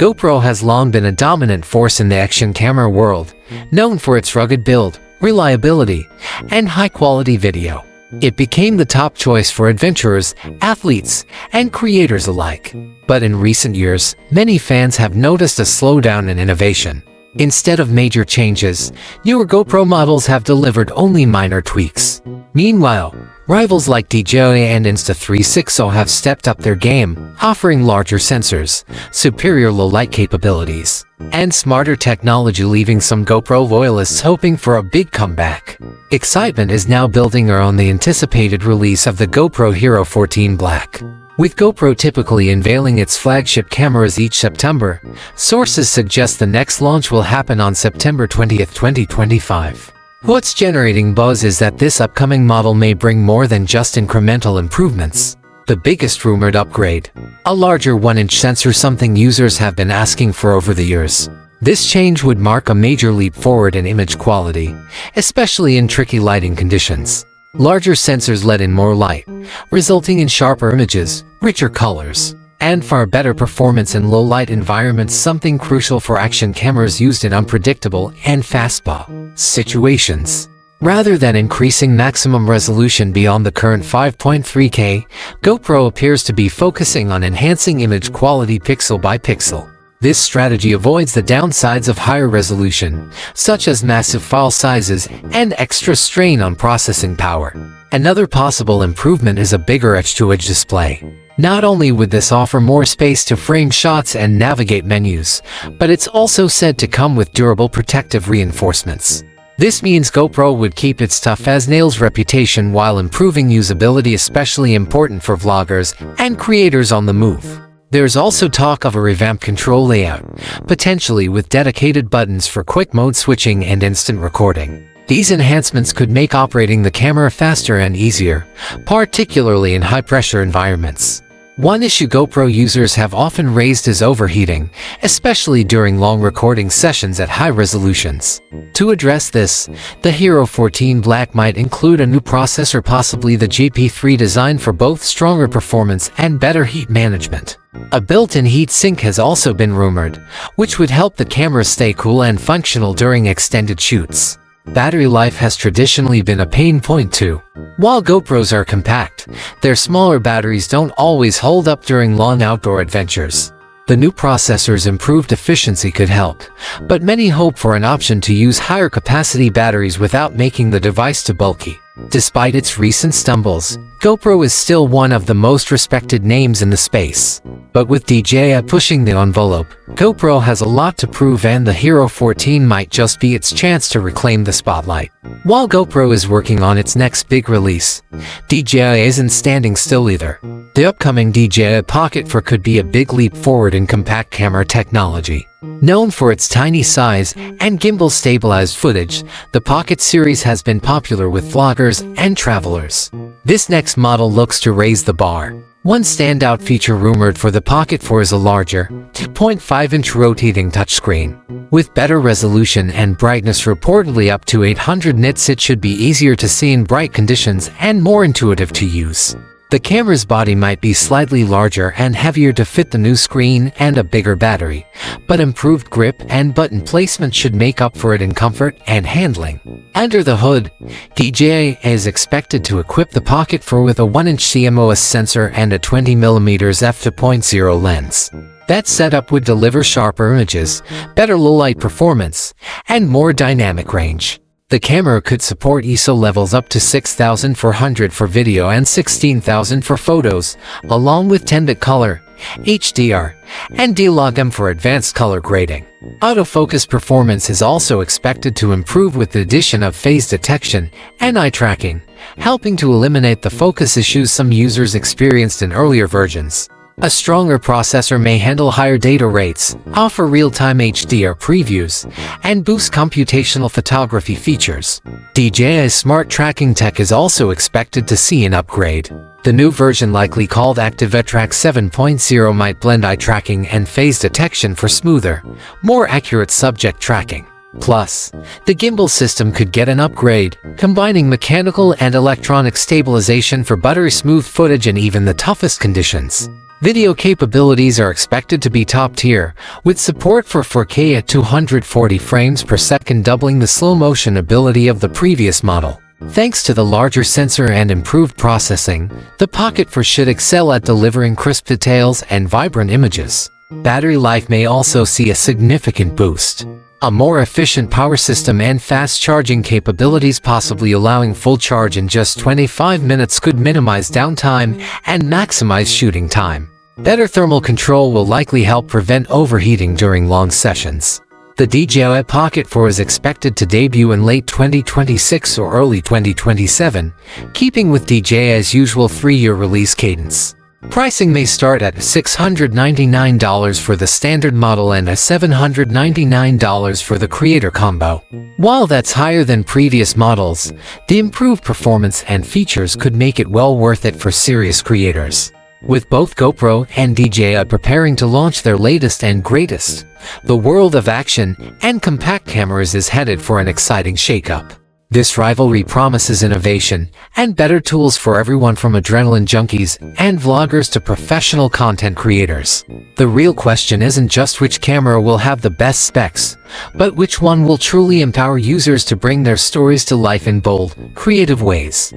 GoPro has long been a dominant force in the action camera world, known for its rugged build, reliability, and high-quality video. It became the top choice for adventurers, athletes, and creators alike. But in recent years, many fans have noticed a slowdown in innovation. Instead of major changes, newer GoPro models have delivered only minor tweaks. Meanwhile, rivals like DJI and Insta360 have stepped up their game, offering larger sensors, superior low-light capabilities, and smarter technology, leaving some GoPro loyalists hoping for a big comeback. Excitement is now building around the anticipated release of the GoPro Hero 14 Black. With GoPro typically unveiling its flagship cameras each September, sources suggest the next launch will happen on September 20, 2025. What's generating buzz is that this upcoming model may bring more than just incremental improvements. The biggest rumored upgrade, a larger 1-inch sensor, something users have been asking for over the years. This change would mark a major leap forward in image quality, especially in tricky lighting conditions. Larger sensors let in more light, resulting in sharper images, richer colors, and far better performance in low-light environments, something crucial for action cameras used in unpredictable and fastball situations. Rather than increasing maximum resolution beyond the current 5.3K, GoPro appears to be focusing on enhancing image quality pixel by pixel. This strategy avoids the downsides of higher resolution, such as massive file sizes and extra strain on processing power. Another possible improvement is a bigger edge-to-edge display. Not only would this offer more space to frame shots and navigate menus, but it's also said to come with durable protective reinforcements. This means GoPro would keep its tough-as-nails reputation while improving usability, especially important for vloggers and creators on the move. There's also talk of a revamped control layout, potentially with dedicated buttons for quick mode switching and instant recording. These enhancements could make operating the camera faster and easier, particularly in high-pressure environments. One issue GoPro users have often raised is overheating, especially during long recording sessions at high resolutions. To address this, the Hero 14 Black might include a new processor, possibly the GP3, designed for both stronger performance and better heat management. A built-in heat sink has also been rumored, which would help the camera stay cool and functional during extended shoots. Battery life has traditionally been a pain point too. While GoPros are compact, their smaller batteries don't always hold up during long outdoor adventures. The new processor's improved efficiency could help, but many hope for an option to use higher capacity batteries without making the device too bulky. Despite its recent stumbles, GoPro is still one of the most respected names in the space. But with DJI pushing the envelope, GoPro has a lot to prove, and the Hero 14 might just be its chance to reclaim the spotlight. While GoPro is working on its next big release, DJI isn't standing still either. The upcoming DJI Pocket 4 could be a big leap forward in compact camera technology. Known for its tiny size and gimbal-stabilized footage, the Pocket series has been popular with vloggers and travelers. This next model looks to raise the bar. One standout feature rumored for the Pocket 4 is a larger, 2.5-inch rotating touchscreen. With better resolution and brightness, reportedly up to 800 nits, it should be easier to see in bright conditions and more intuitive to use. The camera's body might be slightly larger and heavier to fit the new screen and a bigger battery, but improved grip and button placement should make up for it in comfort and handling. Under the hood, DJI is expected to equip the Pocket 4 with a 1-inch CMOS sensor and a 20mm f2.0 lens. That setup would deliver sharper images, better low-light performance, and more dynamic range. The camera could support ISO levels up to 6400 for video and 16000 for photos, along with 10-bit color, HDR, and D-Log-M for advanced color grading. Autofocus performance is also expected to improve with the addition of phase detection and eye tracking, helping to eliminate the focus issues some users experienced in earlier versions. A stronger processor may handle higher data rates, offer real-time HDR previews, and boost computational photography features. DJI's smart tracking tech is also expected to see an upgrade. The new version, likely called Active Eye Track 7.0, might blend eye tracking and phase detection for smoother, more accurate subject tracking. Plus, the gimbal system could get an upgrade, combining mechanical and electronic stabilization for buttery smooth footage in even the toughest conditions. Video capabilities are expected to be top tier, with support for 4K at 240 frames per second, doubling the slow motion ability of the previous model. Thanks to the larger sensor and improved processing, the Pocket 4 should excel at delivering crisp details and vibrant images. Battery life may also see a significant boost. A more efficient power system and fast charging capabilities, possibly allowing full charge in just 25 minutes, could minimize downtime and maximize shooting time. Better thermal control will likely help prevent overheating during long sessions. The DJI Pocket 4 is expected to debut in late 2026 or early 2027, keeping with DJI's usual 3-year release cadence. Pricing may start at $699 for the standard model and $799 for the Creator Combo. While that's higher than previous models, the improved performance and features could make it well worth it for serious creators. With both GoPro and DJI preparing to launch their latest and greatest, the world of action and compact cameras is headed for an exciting shakeup. This rivalry promises innovation and better tools for everyone from adrenaline junkies and vloggers to professional content creators. The real question isn't just which camera will have the best specs, but which one will truly empower users to bring their stories to life in bold, creative ways.